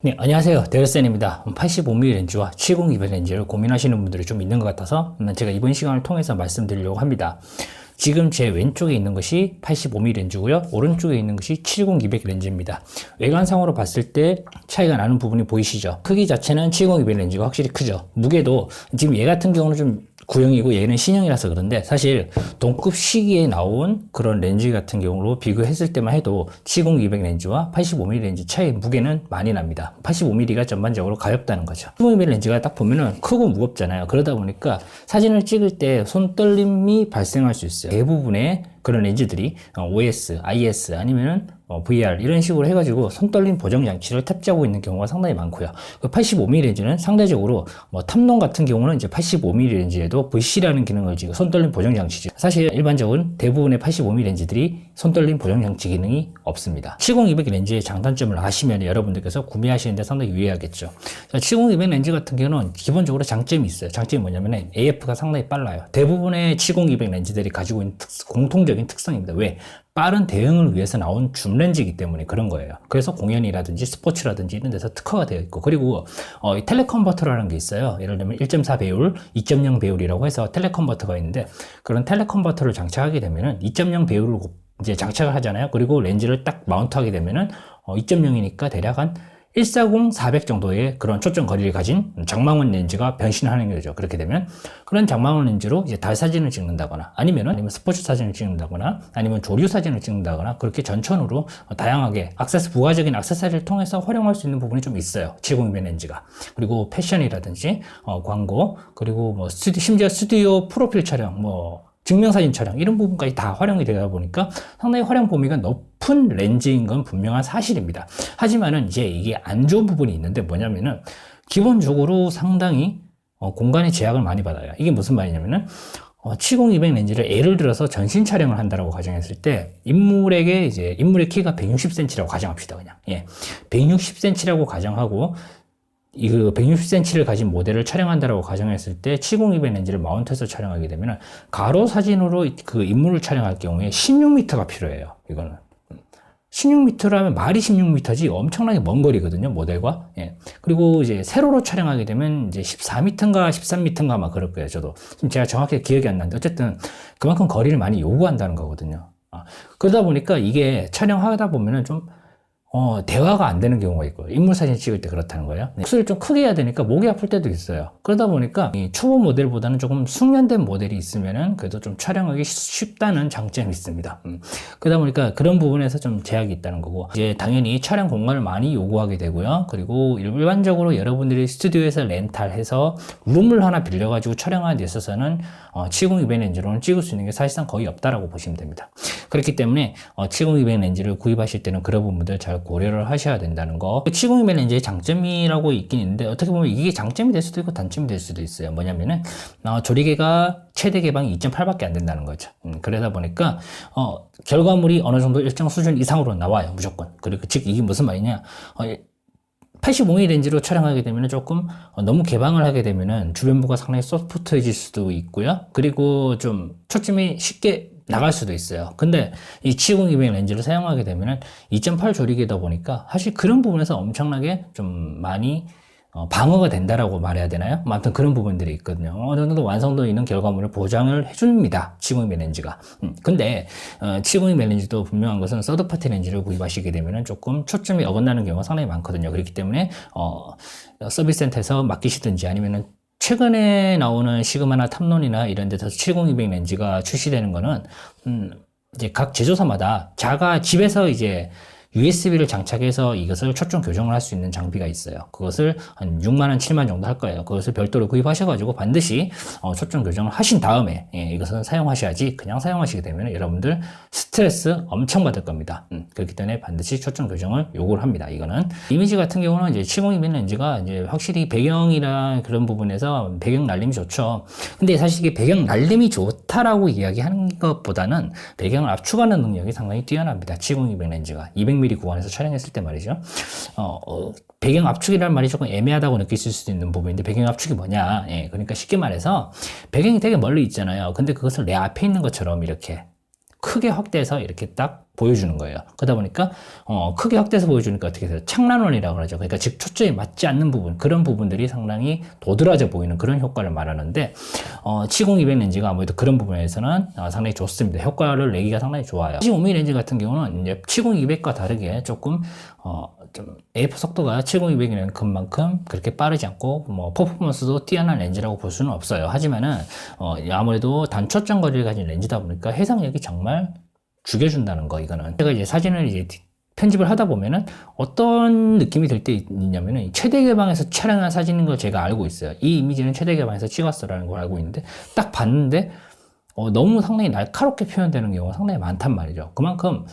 네, 안녕하세요. 데르센입니다. 85mm 렌즈와 70-200 렌즈를 고민하시는 분들이 좀 있는 것 같아서 제가 이번 시간을 통해서 말씀드리려고 합니다. 지금 제 왼쪽에 있는 것이 85mm 렌즈고요. 오른쪽에 있는 것이 70-200 렌즈입니다. 외관상으로 봤을 때 차이가 나는 부분이 보이시죠? 크기 자체는 70-200 렌즈가 확실히 크죠. 무게도 지금 얘 같은 경우는 좀 구형이고 얘는 신형이라서 그런데 사실 동급 시기에 나온 그런 렌즈 같은 경우로 비교했을 때만 해도 70-200 렌즈와 85mm 렌즈 차이 무게는 많이 납니다. 85mm가 전반적으로 가볍다는 거죠. 70-200 렌즈가 딱 보면은 크고 무겁잖아요. 그러다 보니까 사진을 찍을 때 손떨림이 발생할 수 있어요. 대부분의 그런 렌즈들이 OS, IS 아니면은 VR 이런 식으로 해가지고 손떨림 보정 장치를 탑재하고 있는 경우가 상당히 많고요. 85mm 렌즈는 상대적으로 탐론 같은 경우는 이제 85mm 렌즈에도 VC라는 기능을 지금 손떨림 보정 장치죠. 사실 일반적인 대부분의 85mm 렌즈들이 손떨림 보정 장치 기능이 없습니다. 70-200 렌즈의 장단점을 아시면 여러분들께서 구매하시는데 상당히 유의하겠죠. 70-200 렌즈 같은 경우는 기본적으로 장점이 있어요. 장점이 뭐냐면 AF가 상당히 빨라요. 대부분의 70-200 렌즈들이 가지고 있는 공통적인 특성입니다. 왜? 빠른 대응을 위해서 나온 줌 렌즈이기 때문에 그런 거예요. 그래서 공연이라든지 스포츠라든지 이런 데서 특화가 되어 있고, 그리고 텔레컨버터라는 게 있어요. 예를 들면 1.4 배율, 2.0 배율이라고 해서 텔레컨버터가 있는데, 그런 텔레컨버터를 장착하게 되면은 2.0 배율을 이제 장착을 하잖아요. 그리고 렌즈를 딱 마운트하게 되면은 2.0이니까 대략 한 140-400 정도의 그런 초점 거리를 가진 장망원 렌즈가 변신하는 거죠. 그렇게 되면 그런 장망원 렌즈로 이제 달 사진을 찍는다거나 아니면 스포츠 사진을 찍는다거나 아니면 조류 사진을 찍는다거나 그렇게 전천후로 다양하게 부가적인 액세서리를 통해서 활용할 수 있는 부분이 좀 있어요. 70-200 렌즈가. 그리고 패션이라든지 광고, 그리고 심지어 스튜디오 프로필 촬영, 증명사진 촬영 이런 부분까지 다 활용이 되다 보니까 상당히 활용 범위가 높은 렌즈인 건 분명한 사실입니다. 하지만은 이제 이게 안 좋은 부분이 있는데 뭐냐면은 기본적으로 상당히 공간의 제약을 많이 받아요. 이게 무슨 말이냐면은 70-200 렌즈를 예를 들어서 전신 촬영을 한다라고 가정했을 때 인물의 키가 160cm라고 가정합시다. 그냥 160cm라고 가정하고 이 160cm를 가진 모델을 촬영한다라고 가정했을 때 70-200 렌즈를 마운트해서 촬영하게 되면 가로 사진으로 그 인물을 촬영할 경우에 16m가 필요해요. 이거는 16m라면 말이 16m지 엄청나게 먼 거리거든요, 모델과. 그리고 이제 세로로 촬영하게 되면 이제 14m인가 13m인가 막 그럴 거예요. 저도 지금 제가 정확히 기억이 안 나는데 어쨌든 그만큼 거리를 많이 요구한다는 거거든요. 그러다 보니까 이게 촬영하다 보면은 좀 대화가 안 되는 경우가 있고요. 인물 사진 찍을 때 그렇다는 거예요. 목소리를 좀 크게 해야 되니까 목이 아플 때도 있어요. 그러다 보니까 이 초보 모델보다는 조금 숙련된 모델이 있으면은 그래도 좀 촬영하기 쉽다는 장점이 있습니다. 그러다 보니까 그런 부분에서 좀 제약이 있다는 거고, 이제 당연히 촬영 공간을 많이 요구하게 되고요. 그리고 일반적으로 여러분들이 스튜디오에서 렌탈해서 룸을 하나 빌려가지고 촬영하는 데 있어서는 70-200 렌즈로는 찍을 수 있는 게 사실상 거의 없다라고 보시면 됩니다. 그렇기 때문에 70-200 렌즈를 구입하실 때는 그런 부분들 잘 고려를 하셔야 된다는 거. 70-200 렌즈의 장점이라고 있긴 있는데 어떻게 보면 이게 장점이 될 수도 있고 단점이 될 수도 있어요. 뭐냐면은 조리개가 최대 개방이 2.8밖에 안 된다는 거죠. 그러다 보니까 결과물이 어느 정도 일정 수준 이상으로 나와요, 무조건. 그리고 즉 이게 무슨 말이냐? 85mm 렌즈로 촬영하게 되면 조금 너무 개방을 하게 되면은 주변부가 상당히 소프트해질 수도 있고요. 그리고 좀 초점이 쉽게 나갈 수도 있어요. 근데 이 70-200 렌즈를 사용하게 되면은 2.8 조리개다 보니까 사실 그런 부분에서 엄청나게 좀 많이 방어가 된다라고 말해야 되나요? 아무튼 그런 부분들이 있거든요. 어느 정도 완성도 있는 결과물을 보장을 해줍니다. 70-200 렌즈가. 근데 70-200 렌즈도 분명한 것은 서드파티 렌즈를 구입하시게 되면은 조금 초점이 어긋나는 경우가 상당히 많거든요. 그렇기 때문에 서비스 센터에서 맡기시든지 아니면은 최근에 나오는 시그마나 탐론이나 이런 데서 70-200 렌즈가 출시되는 거는 이제 각 제조사마다 집에서 이제 USB를 장착해서 이것을 초점 교정을 할 수 있는 장비가 있어요. 그것을 한 6만원, 7만 정도 할 거예요. 그것을 별도로 구입하셔가지고 반드시 초점 교정을 하신 다음에 이것은 사용하셔야지, 그냥 사용하시게 되면 여러분들 스트레스 엄청 받을 겁니다. 그렇기 때문에 반드시 초점 교정을 요구를 합니다. 이거는 이미지 같은 경우는 이제 70-200 렌즈가 이제 확실히 배경이나 그런 부분에서 배경 날림이 좋죠. 근데 사실 이게 배경 날림이 좋다라고 이야기하는 것보다는 배경을 압축하는 능력이 상당히 뛰어납니다. 70-200 렌즈가 200mm 구간에서 촬영했을 때 말이죠. 배경 압축이라는 말이 조금 애매하다고 느끼실 수도 있는 부분인데, 배경 압축이 뭐냐? 그러니까 쉽게 말해서 배경이 되게 멀리 있잖아요. 근데 그것을 내 앞에 있는 것처럼 이렇게 크게 확대해서 이렇게 딱 보여주는 거예요. 그러다 보니까 크게 확대해서 보여주니까 어떻게 돼요? 창란원이라고 그러죠. 그러니까 즉 초점이 맞지 않는 부분, 그런 부분들이 상당히 도드라져 보이는 그런 효과를 말하는데 70-200 렌즈가 아무래도 그런 부분에서는 상당히 좋습니다. 효과를 내기가 상당히 좋아요. 75mm 렌즈 같은 경우는 이제 70-200과 다르게 조금 좀 AF 속도가 70-200이라는 것만큼 그렇게 빠르지 않고 뭐 퍼포먼스도 뛰어난 렌즈라고 볼 수는 없어요. 하지만은 아무래도 단초점 거리를 가진 렌즈다 보니까 해상력이 정말 죽여준다는 거, 이거는. 제가 이제 사진을 이제 편집을 하다 보면은 어떤 느낌이 들 때 있냐면은 최대 개방에서 촬영한 사진인 걸 제가 알고 있어요. 이 이미지는 최대 개방에서 찍었어라는 걸 알고 있는데 딱 봤는데 너무 상당히 날카롭게 표현되는 경우가 상당히 많단 말이죠. 그만큼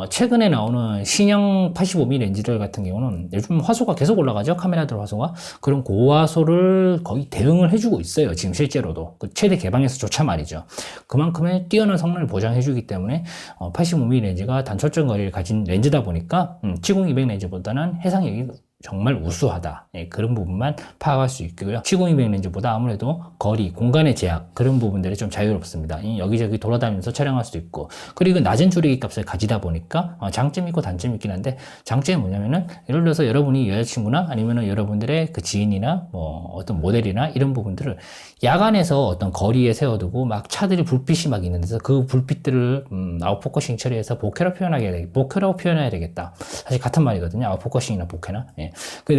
최근에 나오는 신형 85mm 렌즈들 같은 경우는 요즘 화소가 계속 올라가죠. 카메라들 화소가. 그런 고화소를 거의 대응을 해주고 있어요. 지금 실제로도. 그 최대 개방에서조차 말이죠. 그만큼의 뛰어난 성능을 보장해주기 때문에 85mm 렌즈가 단초점 거리를 가진 렌즈다 보니까 70-200 렌즈보다는 해상력이 정말 우수하다. 예, 그런 부분만 파악할 수 있고요. 70-200 렌즈보다 아무래도 거리, 공간의 제약, 그런 부분들이 좀 자유롭습니다. 여기저기 돌아다니면서 촬영할 수도 있고, 그리고 낮은 조리기 값을 가지다 보니까 장점이 있고 단점이 있긴 한데, 장점이 뭐냐면은 예를 들어서 여러분이 여자친구나 아니면은 여러분들의 그 지인이나 뭐 어떤 모델이나 이런 부분들을 야간에서 어떤 거리에 세워두고 막 차들이 불빛이 막 있는 데서 그 불빛들을 아웃포커싱 처리해서 보케로 표현해야 되겠다. 사실 같은 말이거든요. 아웃포커싱이나 보케나. 예.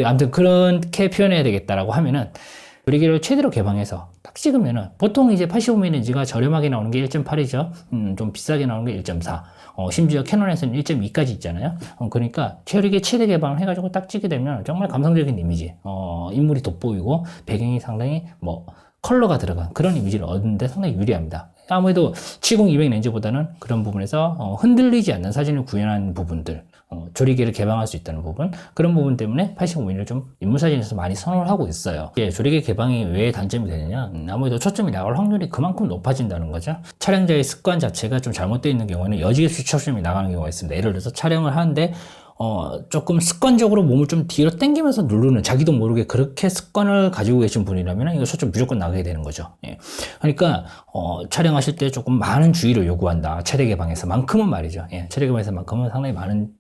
아무튼 그렇게 표현해야 되겠다라고 하면은 조리기를 최대로 개방해서 딱 찍으면은 보통 이제 85mm 렌즈가 저렴하게 나오는 게 1.8이죠. 좀 비싸게 나오는 게 1.4. 심지어 캐논에서는 1.2까지 있잖아요. 그러니까 조리기 최대 개방을 해가지고 딱 찍게 되면 정말 감성적인 이미지. 인물이 돋보이고 배경이 상당히 뭐 컬러가 들어간 그런 이미지를 얻는데 상당히 유리합니다. 아무래도 70-200 렌즈보다는 그런 부분에서 흔들리지 않는 사진을 구현하는 부분들, 조리개를 개방할 수 있다는 부분, 그런 부분 때문에 85mm를 좀 인물사진에서 많이 선호를 하고 있어요. 조리개 개방이 왜 단점이 되느냐? 아무래도 초점이 나갈 확률이 그만큼 높아진다는 거죠. 촬영자의 습관 자체가 좀 잘못되어 있는 경우에는 여지없이 초점이 나가는 경우가 있습니다. 예를 들어서 촬영을 하는데 조금 습관적으로 몸을 좀 뒤로 당기면서 누르는, 자기도 모르게 그렇게 습관을 가지고 계신 분이라면 이거 초점 무조건 나가게 되는 거죠. 예. 그러니까 촬영하실 때 조금 많은 주의를 요구한다. 최대 개방에서만큼은 말이죠. 예. 최대 개방에서만큼은 상당히 많은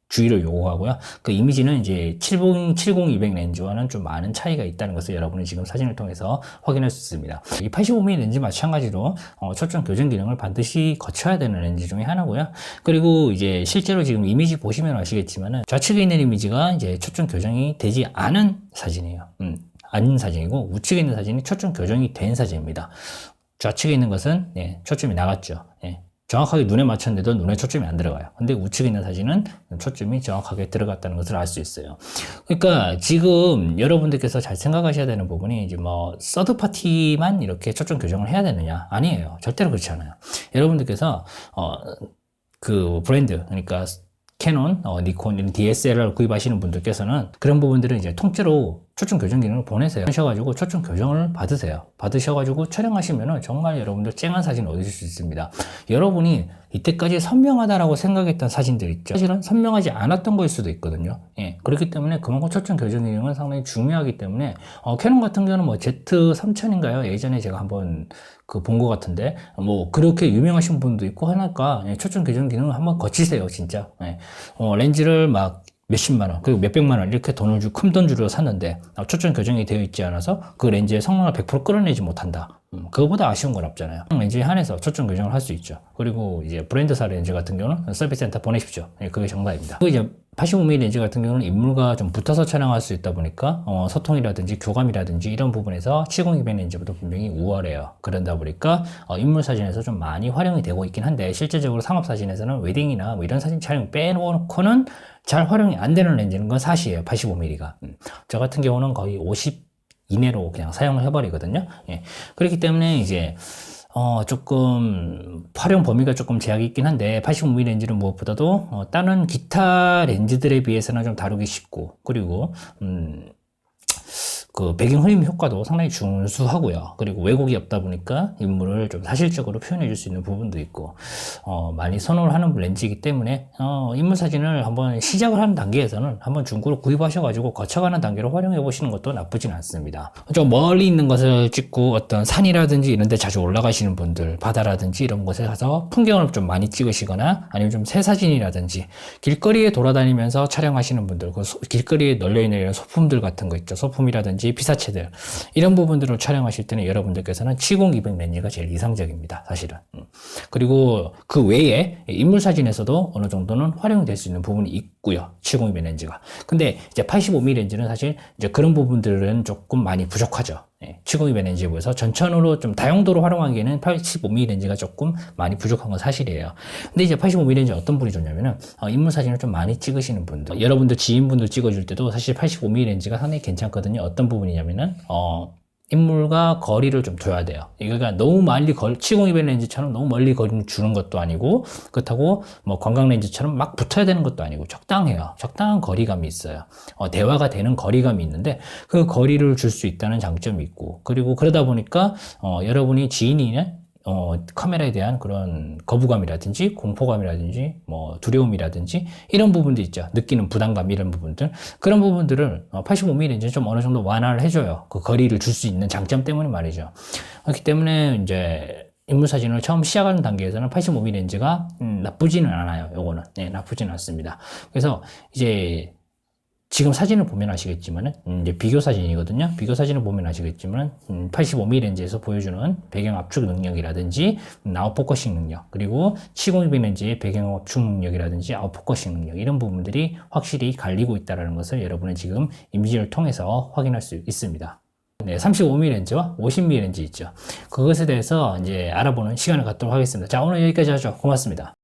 주의를 요구하고요. 그 이미지는 이제 70-200 렌즈와는 좀 많은 차이가 있다는 것을 여러분이 지금 사진을 통해서 확인할 수 있습니다. 이 85mm 렌즈 마찬가지로 초점 교정 기능을 반드시 거쳐야 되는 렌즈 중에 하나고요. 그리고 이제 실제로 지금 이미지 보시면 아시겠지만은 좌측에 있는 이미지가 이제 초점 교정이 되지 않은 사진이에요. 아닌 사진이고 우측에 있는 사진이 초점 교정이 된 사진입니다. 좌측에 있는 것은 초점이 나갔죠. 정확하게 눈에 맞췄는데도 눈에 초점이 안 들어가요. 근데 우측에 있는 사진은 초점이 정확하게 들어갔다는 것을 알 수 있어요. 그러니까 지금 여러분들께서 잘 생각하셔야 되는 부분이 이제 뭐 서드 파티만 이렇게 초점 교정을 해야 되느냐? 아니에요. 절대로 그렇지 않아요. 여러분들께서 그 브랜드, 그러니까 캐논, 니콘 이런 DSLR 구입하시는 분들께서는 그런 부분들은 이제 통째로 초점 교정 기능을 보내세요. 하셔가지고 초점 교정을 받으세요. 받으셔가지고 촬영하시면은 정말 여러분들 쨍한 사진을 얻으실 수 있습니다. 여러분이 이때까지 선명하다라고 생각했던 사진들 있죠. 사실은 선명하지 않았던 거일 수도 있거든요. 예. 그렇기 때문에 그만큼 초점 교정 기능은 상당히 중요하기 때문에 캐논 같은 경우는 뭐 Z3000인가요? 예전에 제가 한번 본 것 같은데 뭐 그렇게 유명하신 분도 있고 하니까 초점 교정 기능을 한번 거치세요, 진짜. 예. 렌즈를 막 몇십만 원, 그리고 몇백만 원 이렇게 돈을 주고 큰 돈 주고 샀는데 초점 교정이 되어 있지 않아서 그 렌즈의 성능을 100% 끌어내지 못한다. 그거보다 아쉬운 건 없잖아요. 렌즈에 한해서 초점 교정을 할 수 있죠. 그리고 이제 브랜드사 렌즈 같은 경우는 서비스 센터 보내십시오. 그게 정답입니다. 그리고 이제 85mm 렌즈 같은 경우는 인물과 좀 붙어서 촬영할 수 있다 보니까 소통이라든지 교감이라든지 이런 부분에서 70-200 렌즈보다 분명히 우월해요. 그러다 보니까 인물 사진에서 좀 많이 활용이 되고 있긴 한데 실제적으로 상업 사진에서는 웨딩이나 뭐 이런 사진 촬영 빼놓고는 잘 활용이 안 되는 렌즈는 건 사실이에요. 85mm가. 저 같은 경우는 거의 50 이내로 그냥 사용을 해버리거든요. 예. 그렇기 때문에 이제 조금 활용 범위가 조금 제약이 있긴 한데 85mm 렌즈는 무엇보다도 다른 기타 렌즈들에 비해서는 좀 다루기 쉽고, 그리고 그 배경 흐림 효과도 상당히 준수하고요. 그리고 왜곡이 없다 보니까 인물을 좀 사실적으로 표현해 줄 수 있는 부분도 있고, 많이 선호를 하는 렌즈이기 때문에, 인물 사진을 한번 시작을 하는 단계에서는 한번 중고로 구입하셔가지고 거쳐가는 단계로 활용해 보시는 것도 나쁘진 않습니다. 좀 멀리 있는 것을 찍고 어떤 산이라든지 이런 데 자주 올라가시는 분들, 바다라든지 이런 곳에 가서 풍경을 좀 많이 찍으시거나 아니면 좀 새사진이라든지 길거리에 돌아다니면서 촬영하시는 분들, 그 길거리에 널려있는 이런 소품들 같은 거 있죠. 소품이라든지 피사체들, 이런 부분들을 촬영하실 때는 여러분들께서는 70-200 렌즈가 제일 이상적입니다, 사실은. 그리고 그 외에 인물 사진에서도 어느 정도는 활용될 수 있는 부분이 있고요, 70-200 렌즈가. 근데 이제 85mm 렌즈는 사실 이제 그런 부분들은 조금 많이 부족하죠. 70-200 렌즈에 비해서 전천으로 좀 다용도로 활용하기에는 85mm 렌즈가 조금 많이 부족한 건 사실이에요. 근데 이제 85mm 렌즈 어떤 분이 좋냐면은, 인물 사진을 좀 많이 찍으시는 분들, 여러분들 지인분들 찍어줄 때도 사실 85mm 렌즈가 상당히 괜찮거든요. 어떤 부분이냐면은, 인물과 거리를 좀 둬야 돼요. 그러니까 너무 멀리 70-200 렌즈처럼 너무 멀리 거리를 주는 것도 아니고, 그렇다고 뭐 관광 렌즈처럼 막 붙어야 되는 것도 아니고 적당해요. 적당한 거리감이 있어요. 대화가 되는 거리감이 있는데 그 거리를 줄 수 있다는 장점이 있고, 그리고 그러다 보니까 여러분이 지인이나 카메라에 대한 그런 거부감이라든지 공포감이라든지 뭐 두려움이라든지 이런 부분도 있죠. 느끼는 부담감, 이런 부분들, 그런 부분들을 85mm 렌즈는 좀 어느 정도 완화를 해줘요. 그 거리를 줄 수 있는 장점 때문에 말이죠. 그렇기 때문에 이제 인물 사진을 처음 시작하는 단계에서는 85mm 렌즈가 나쁘지는 않아요. 요거는 나쁘지는 않습니다. 그래서 이제 지금 사진을 보면 아시겠지만은, 이제 비교 사진이거든요. 비교 사진을 보면 아시겠지만, 85mm 렌즈에서 보여주는 배경 압축 능력이라든지, 아웃포커싱 능력, 그리고 70-200 렌즈의 배경 압축 능력이라든지, 아웃포커싱 능력, 이런 부분들이 확실히 갈리고 있다는 것을 여러분은 지금 이미지를 통해서 확인할 수 있습니다. 35mm 렌즈와 50mm 렌즈 있죠. 그것에 대해서 이제 알아보는 시간을 갖도록 하겠습니다. 자, 오늘 여기까지 하죠. 고맙습니다.